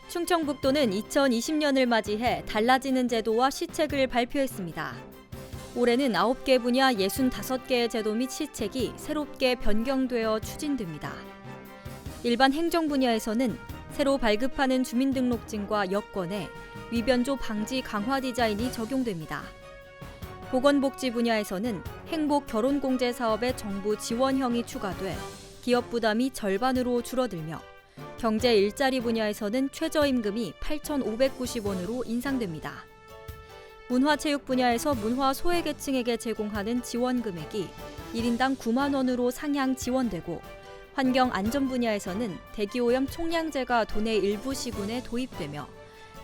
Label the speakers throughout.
Speaker 1: 충청북도는 2020년을 맞이해 달라지는 제도와 시책을 발표했습니다. 올해는 9개 분야 65개의 제도 및 시책이 새롭게 변경되어 추진됩니다. 일반 행정 분야에서는 새로 발급하는 주민등록증과 여권에 위변조 방지 강화 디자인이 적용됩니다. 보건복지 분야에서는 행복 결혼공제 사업의 정부 지원형이 추가돼 기업 부담이 절반으로 줄어들며 경제 일자리 분야에서는 최저임금이 8,590원으로 인상됩니다. 문화체육 분야에서 문화 소외계층에게 제공하는 지원 금액이 1인당 9만 원으로 상향 지원되고 환경안전 분야에서는 대기오염 총량제가 도내 일부 시군에 도입되며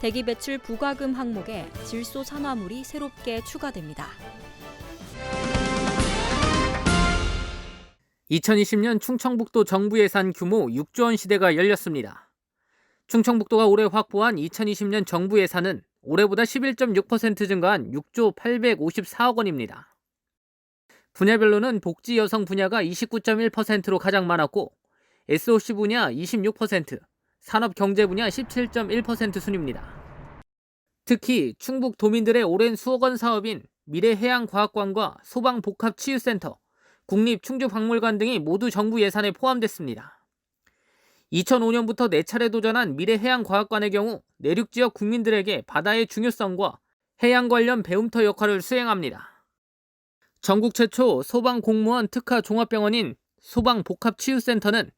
Speaker 1: 대기배출 부과금 항목에 질소 산화물이 새롭게 추가됩니다.
Speaker 2: 2020년 충청북도 정부 예산 규모 6조 원 시대가 열렸습니다. 충청북도가 올해 확보한 2020년 정부 예산은 올해보다 11.6% 증가한 6조 854억 원입니다. 분야별로는 복지 여성 분야가 29.1%로 가장 많았고 SOC 분야 26%, 산업경제 분야 17.1% 순입니다. 특히 충북 도민들의 오랜 수억 원 사업인 미래해양과학관과 소방복합치유센터, 국립충주박물관 등이 모두 정부 예산에 포함됐습니다. 2005년부터 4차례 도전한 미래해양과학관의 경우 내륙지역 국민들에게 바다의 중요성과 해양 관련 배움터 역할을 수행합니다. 전국 최초 소방공무원 특화 종합병원인 소방복합치유센터는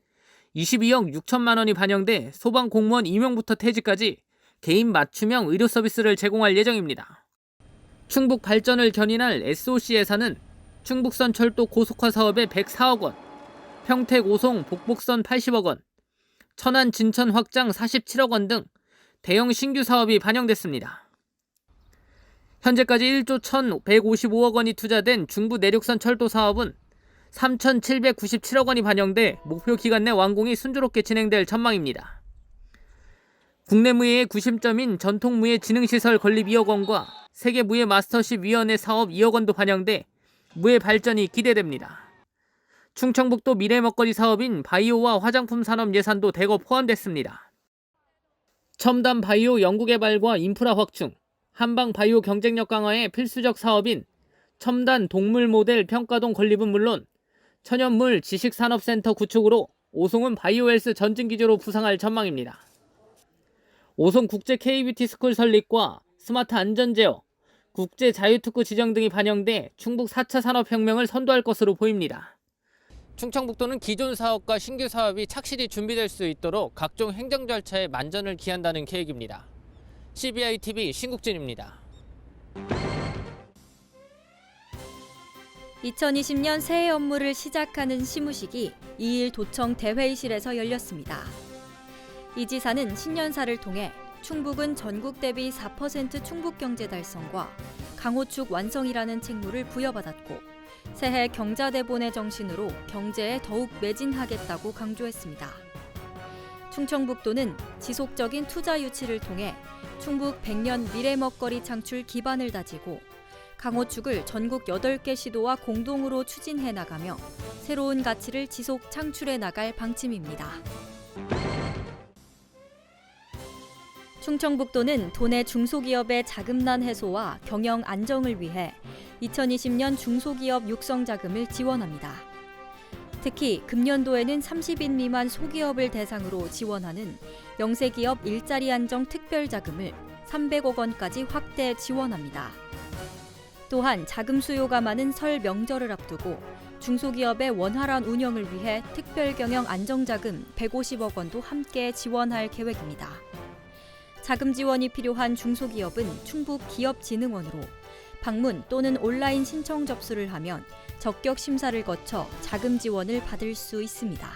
Speaker 2: 22억 6천만 원이 반영돼 소방공무원 임용부터 퇴직까지 개인 맞춤형 의료 서비스를 제공할 예정입니다. 충북 발전을 견인할 SOC 예산은 충북선 철도 고속화 사업에 104억 원, 평택 오송 복복선 80억 원, 천안 진천 확장 47억 원 등 대형 신규 사업이 반영됐습니다. 현재까지 1조 1,155억 원이 투자된 중부 내륙선 철도 사업은 3,797억 원이 반영돼 목표 기간 내 완공이 순조롭게 진행될 전망입니다. 국내 무예의 구심점인 전통무예 진흥시설 건립 2억 원과 세계무예 마스터십 위원회 사업 2억 원도 반영돼 무예 발전이 기대됩니다. 충청북도 미래먹거리 사업인 바이오와 화장품 산업 예산도 대거 포함됐습니다. 첨단 바이오 연구개발과 인프라 확충, 한방 바이오 경쟁력 강화의 필수적 사업인 첨단 동물 모델 평가동 건립은 물론 천연물 지식산업센터 구축으로 오송은 바이오헬스 전증기지로 부상할 전망입니다. 오송 국제 K뷰티 스쿨 설립과 스마트 안전제어, 국제 자유특구 지정 등이 반영돼 충북 4차 산업혁명을 선도할 것으로 보입니다. 충청북도는 기존 사업과 신규 사업이 착실히 준비될 수 있도록 각종 행정 절차에 만전을 기한다는 계획입니다. CBI-TV 신국진입니다.
Speaker 1: 2020년 새해 업무를 시작하는 시무식이 2일 도청 대회의실에서 열렸습니다. 이 지사는 신년사를 통해 충북은 전국 대비 4% 충북경제 달성과 강호축 완성이라는 책무를 부여받았고 새해 경자대본의 정신으로 경제에 더욱 매진하겠다고 강조했습니다. 충청북도는 지속적인 투자 유치를 통해 충북 100년 미래먹거리 창출 기반을 다지고 강호축을 전국 8개 시도와 공동으로 추진해 나가며 새로운 가치를 지속 창출해 나갈 방침입니다. 충청북도는 도내 중소기업의 자금난 해소와 경영 안정을 위해 2020년 중소기업 육성 자금을 지원합니다. 특히 금년도에는 30인 미만 소기업을 대상으로 지원하는 영세기업 일자리 안정 특별자금을 300억 원까지 확대 지원합니다. 또한 자금 수요가 많은 설 명절을 앞두고 중소기업의 원활한 운영을 위해 특별경영 안정자금 150억 원도 함께 지원할 계획입니다. 자금 지원이 필요한 중소기업은 충북기업진흥원으로 방문 또는 온라인 신청 접수를 하면 적격 심사를 거쳐 자금 지원을 받을 수 있습니다.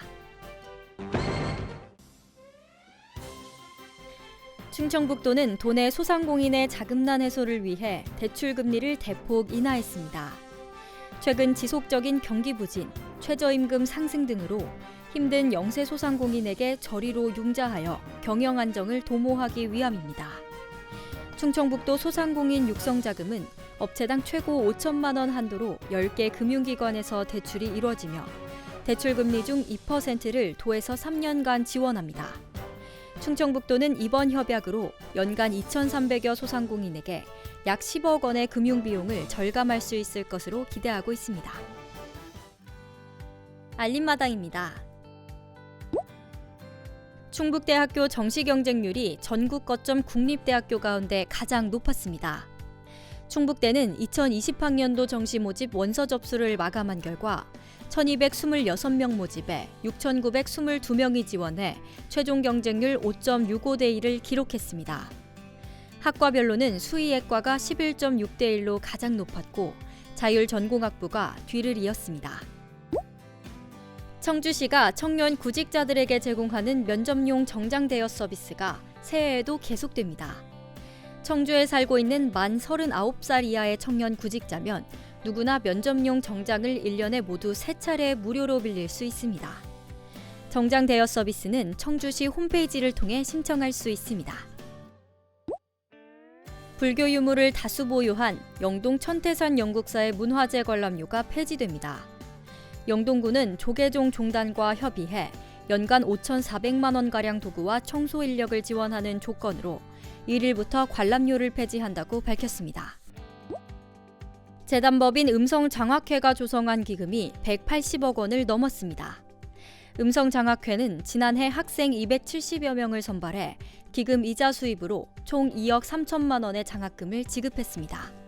Speaker 1: 충청북도는 도내 소상공인의 자금난 해소를 위해 대출 금리를 대폭 인하했습니다. 최근 지속적인 경기 부진, 최저임금 상승 등으로 힘든 영세 소상공인에게 저리로 융자하여 경영 안정을 도모하기 위함입니다. 충청북도 소상공인 육성자금은 업체당 최고 5천만 원 한도로 10개 금융기관에서 대출이 이루어지며 대출금리 중 2%를 도에서 3년간 지원합니다. 충청북도는 이번 협약으로 연간 2,300여 소상공인에게 약 10억 원의 금융비용을 절감할 수 있을 것으로 기대하고 있습니다. 알림마당입니다. 충북대학교 정시 경쟁률이 전국 거점 국립대학교 가운데 가장 높았습니다. 충북대는 2020학년도 정시 모집 원서 접수를 마감한 결과 1,226명 모집에 6,922명이 지원해 최종 경쟁률 5.65대 1을 기록했습니다. 학과별로는 수의예과가 11.6대 1로 가장 높았고 자율전공학부가 뒤를 이었습니다. 청주시가 청년 구직자들에게 제공하는 면접용 정장 대여 서비스가 새해에도 계속됩니다. 청주에 살고 있는 만 39살 이하의 청년 구직자면 누구나 면접용 정장을 1년에 모두 3차례 무료로 빌릴 수 있습니다. 정장 대여 서비스는 청주시 홈페이지를 통해 신청할 수 있습니다. 불교 유물을 다수 보유한 영동 천태산 영국사의 문화재 관람료가 폐지됩니다. 영동구는 조계종 종단과 협의해 연간 5,400만 원가량 도구와 청소 인력을 지원하는 조건으로 1일부터 관람료를 폐지한다고 밝혔습니다. 재단법인 음성장학회가 조성한 기금이 180억 원을 넘었습니다. 음성장학회는 지난해 학생 270여 명을 선발해 기금 이자 수입으로 총 2억 3천만 원의 장학금을 지급했습니다.